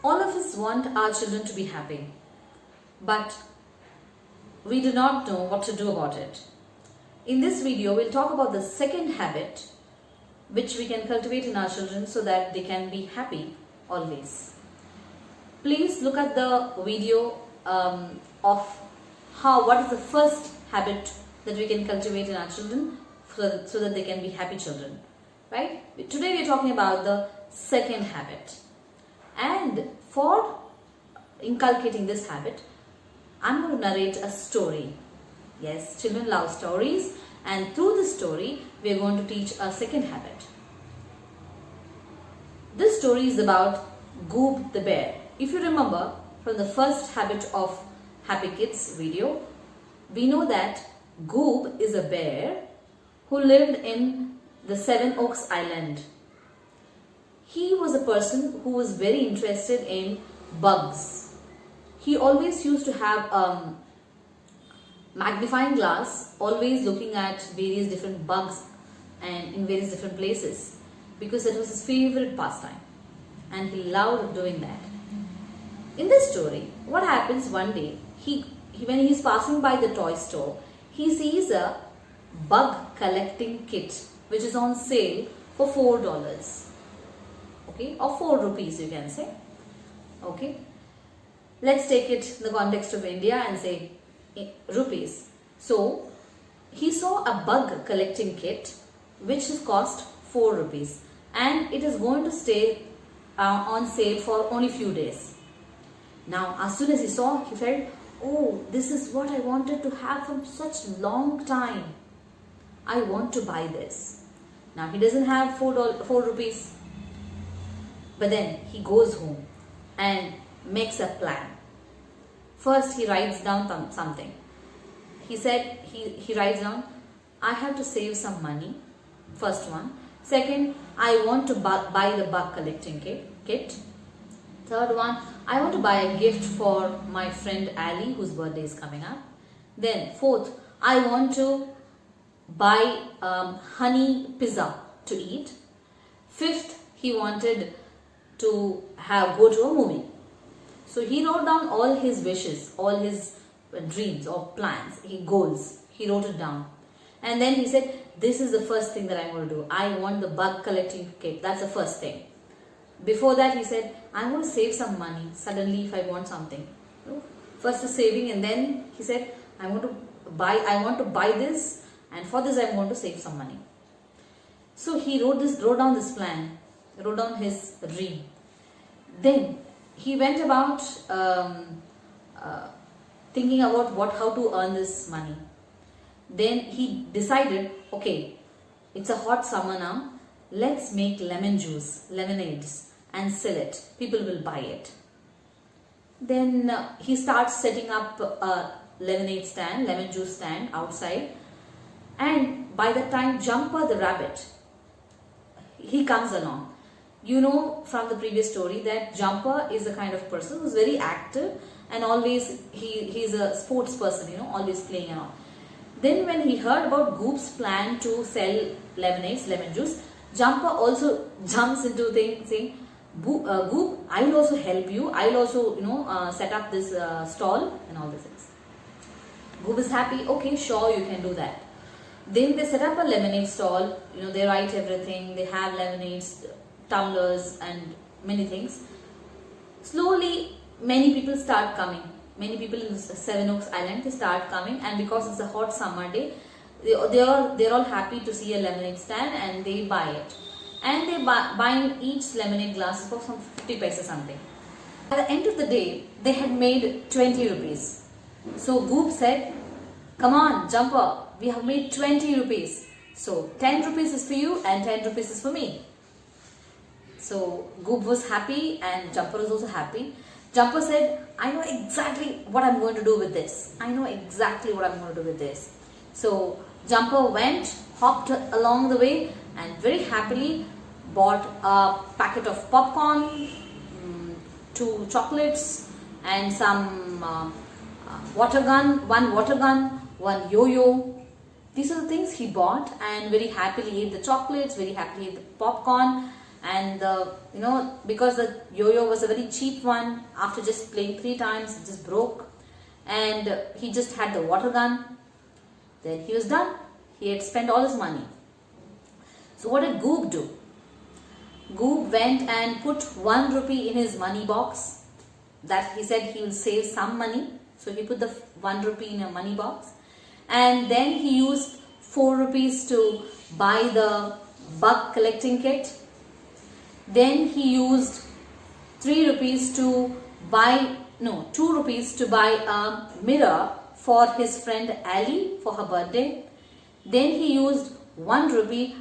All of us want our children to be happy, but we do not know what to do about it. In this video, we'll talk about the second habit which we can cultivate in our children so that they can be happy always. Please look at the video of what is the first habit that we can cultivate in our children so that they can be happy children. Right? Today we are talking about the second habit. And for inculcating this habit, I'm going to narrate a story. Yes, children love stories, and through this story, we are going to teach a second habit. This story is about Goob the bear. If you remember from the first habit of Happy Kids video, we know that Goob is a bear who lived in the Seven Oaks Island. He was a person who was very interested in bugs. He always used to have magnifying glass, always looking at various different bugs and in various different places, because that was his favorite pastime and he loved doing that. In this story, what happens one day, when he is passing by the toy store, he sees a bug collecting kit which is on sale for $4. Okay, or 4 rupees you can say. Okay, let's take it in the context of India and say rupees. So he saw a bug collecting kit which is cost 4 rupees and it is going to stay on sale for only few days. Now as soon as he saw, he felt, oh, this is what I wanted to have from such long time. I want to buy this. Now he doesn't have 4 rupees. But then he goes home and makes a plan. First he writes down something. He said, he writes down, I have to save some money. First one. Second, I want to buy the bug collecting kit. Third one, I want to buy a gift for my friend Ali whose birthday is coming up. Then fourth, I want to buy honey pizza to eat. Fifth, he wanted to go to a movie. So he wrote down all his wishes, all his dreams or plans, goals. He wrote it down. And then he said, this is the first thing that I'm going to do. I want the bug collecting kit. That's the first thing. Before that he said, I'm going to save some money suddenly if I want something. First the saving, and then he said, I want to buy this, and for this I'm going to save some money. So he wrote down this plan, wrote down his dream. Then he went about thinking about how to earn this money. Then he decided, okay, it's a hot summer now, let's make lemon juice, lemonades, and sell it. People will buy it. Then he starts setting up a lemonade stand, lemon juice stand outside, and by the time Jumper the rabbit, he comes along. You know from the previous story that Jumper is the kind of person who's very active and always he's a sports person, always playing around. Then when he heard about Goob's plan to sell lemonades, lemon juice, Jumper also jumps into things saying, Goob, I will also help you. I will also set up this stall and all these things. Goob is happy. Okay, sure, you can do that. Then they set up a lemonade stall. They write everything. They have lemonades, tumblers and many things. Slowly, many people start coming. Many people in Seven Oaks Island, they start coming, and because it's a hot summer day, they're all happy to see a lemonade stand and they buy it. And they buying each lemonade glass for some 50 paise something. At the end of the day, they had made 20 rupees. So Goob said, come on, Jumper, we have made 20 rupees. So 10 rupees is for you and 10 rupees is for me. So Goob was happy and Jumper was also happy. Jumper said, I know exactly what I'm going to do with this. I know exactly what I'm going to do with this. So Jumper hopped along the way and very happily bought a packet of popcorn, 2 chocolates and some one water gun, one yo-yo. These are the things he bought and very happily ate the chocolates, very happily ate the popcorn, and because the yo-yo was a very cheap one, after just playing 3 times it just broke, and he just had the water gun. Then he was done. He had spent all his money. So what did Goob do? Goob went and put 1 rupee in his money box. That he said he will save some money. So he put the 1 rupee in a money box. And then he used 4 rupees to buy the bug collecting kit. Then he used 3 rupees to buy, 2 rupees to buy a mirror for his friend Ali for her birthday. Then he used 1 rupee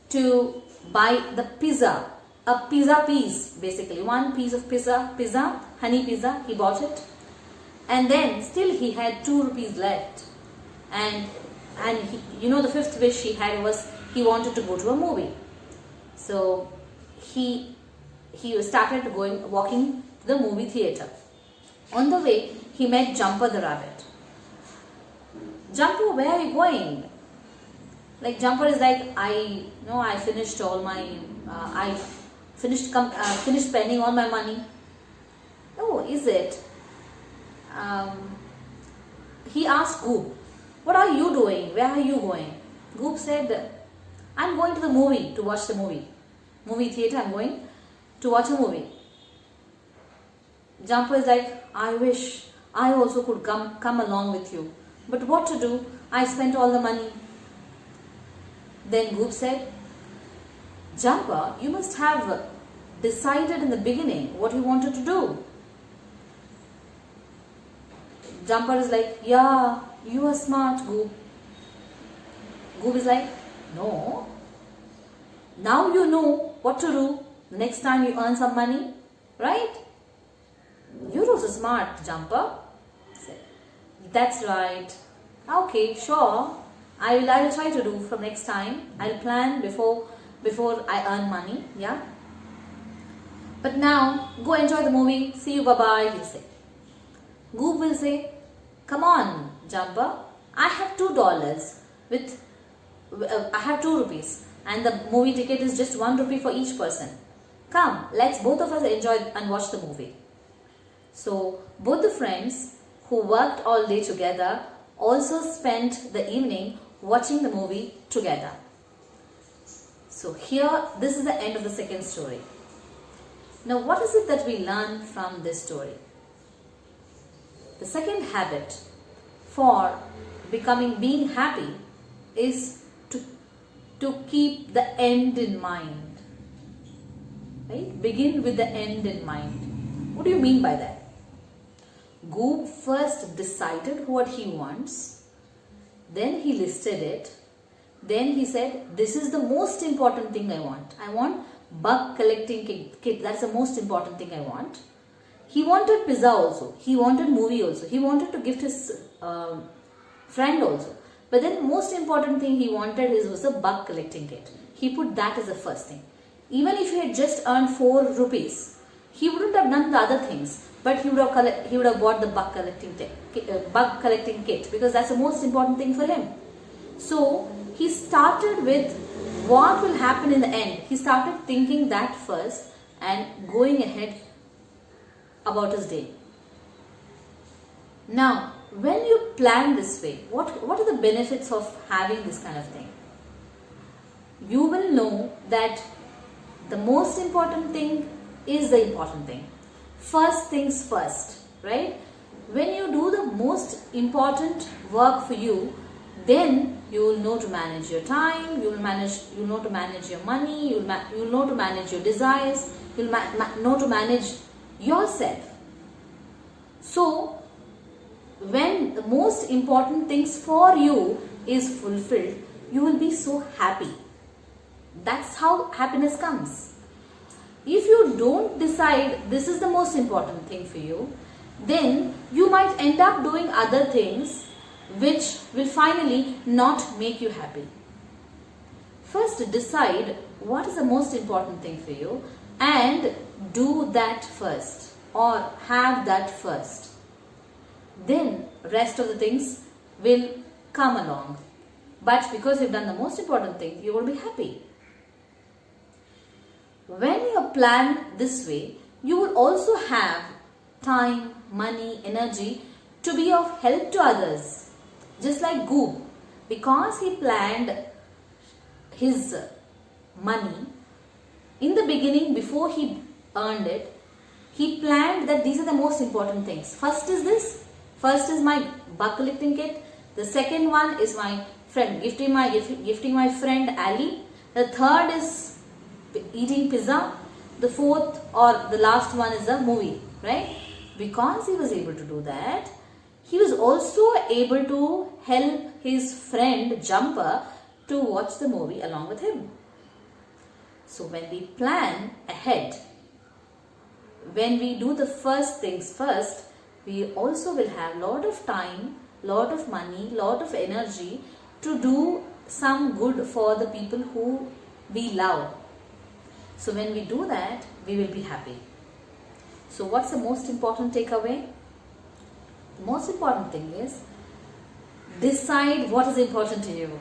to buy the pizza, a pizza piece basically, 1 piece of pizza, honey pizza, he bought it. And then still he had 2 rupees left. And he, the 5th wish he had was he wanted to go to a movie. So he started walking to the movie theater. On the way, he met Jumper the rabbit. Jumper, where are you going? Like Jumper is like, I finished all my, I finished spending all my money. Oh, is it? He asked Goob, what are you doing? Where are you going? Goob said, I'm going to the movie to watch the movie. Movie theater, I'm going to watch a movie. Jumper is like, I wish I also could come along with you. But what to do? I spent all the money. Then Goob said, Jumper, you must have decided in the beginning what you wanted to do. Jumper is like, yeah, you are smart, Goob. Goob is like, no. Now you know what to do next time you earn some money, right? You're also smart, Jumper. That's right. Okay, sure. I will try to do from next time. I'll plan before I earn money. Yeah. But now go enjoy the movie. See you. Bye bye. He'll say. Goob will say, come on, Jumper. I have $2 I have 2 rupees, and the movie ticket is just 1 rupee for each person. Come, let's both of us enjoy and watch the movie. So both the friends who worked all day together also spent the evening watching the movie together. So here, this is the end of the second story. Now what is it that we learn from this story? The second habit for being happy is to keep the end in mind. Right? Begin with the end in mind. What do you mean by that? Goob first decided what he wants. Then he listed it. Then he said, this is the most important thing I want. I want bug collecting kit. That's the most important thing I want. He wanted pizza also. He wanted movie also. He wanted to gift his friend also. But then most important thing he wanted was a bug collecting kit. He put that as the first thing. Even if he had just earned 4 rupees, he wouldn't have done the other things. But he would have bought the bug collecting kit because that's the most important thing for him. So he started with what will happen in the end. He started thinking that first and going ahead about his day. Now, when you plan this way, what are the benefits of having this kind of thing? You will know that the most important thing is the important thing. First things first, right? When you do the most important work for you, then you will know to manage your time, you'll know to manage your money, you'll know to manage your desires, you'll know to manage yourself. So, when the most important things for you is fulfilled, you will be so happy. That's how happiness comes. If you don't decide this is the most important thing for you, then you might end up doing other things which will finally not make you happy. First decide what is the most important thing for you and do that first or have that first. Then rest of the things will come along. But because you've done the most important thing, you will be happy. when you plan this way, you will also have time, money, energy to be of help to others. Just like Goob, because he planned his money in the beginning before he earned it, he planned that these are the most important things. First is this. First is my buckle lifting kit. The second one is my friend, gifting my friend Ali. The third is eating pizza. The fourth or the last one is a movie, right? Because he was able to do that, he was also able to help his friend Jumper to watch the movie along with him. So when we plan ahead, when we do the first things first, we also will have lot of time, lot of money, lot of energy to do some good for the people who we love. So when we do that, we will be happy. So what's the most important takeaway? The most important thing is decide what is important to you.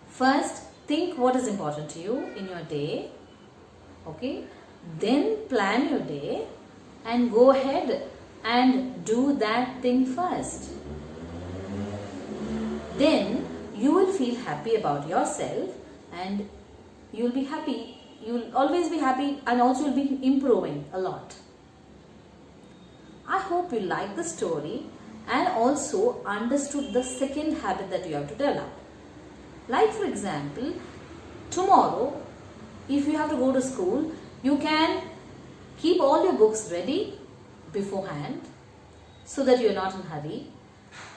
First, think what is important to you in your day. Okay? Then plan your day and go ahead and do that thing first. Then you will feel happy about yourself and you will be happy. You will always be happy and also will be improving a lot. I hope you liked the story and also understood the second habit that you have to develop. Like for example, tomorrow if you have to go to school, you can keep all your books ready beforehand so that you are not in a hurry.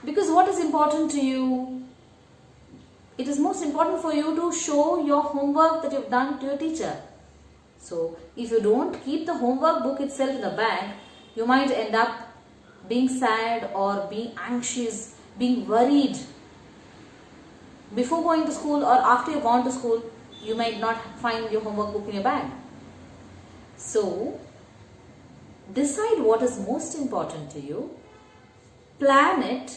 Because what is important to you? It is most important for you to show your homework that you have done to your teacher. So if you don't keep the homework book itself in the bag, you might end up being sad or being anxious, being worried. Before going to school or after you've gone to school, you might not find your homework book in your bag. So decide what is most important to you, plan it,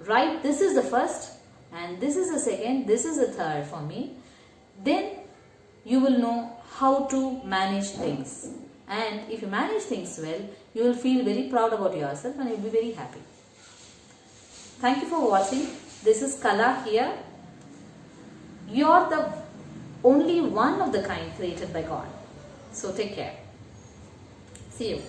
write this is the first and this is the second, this is the third for me. Then you will know how to manage things. And if you manage things well, you will feel very proud about yourself and you will be very happy. Thank you for watching. This is Kala here. You are the only one of the kind created by God. So take care. See you.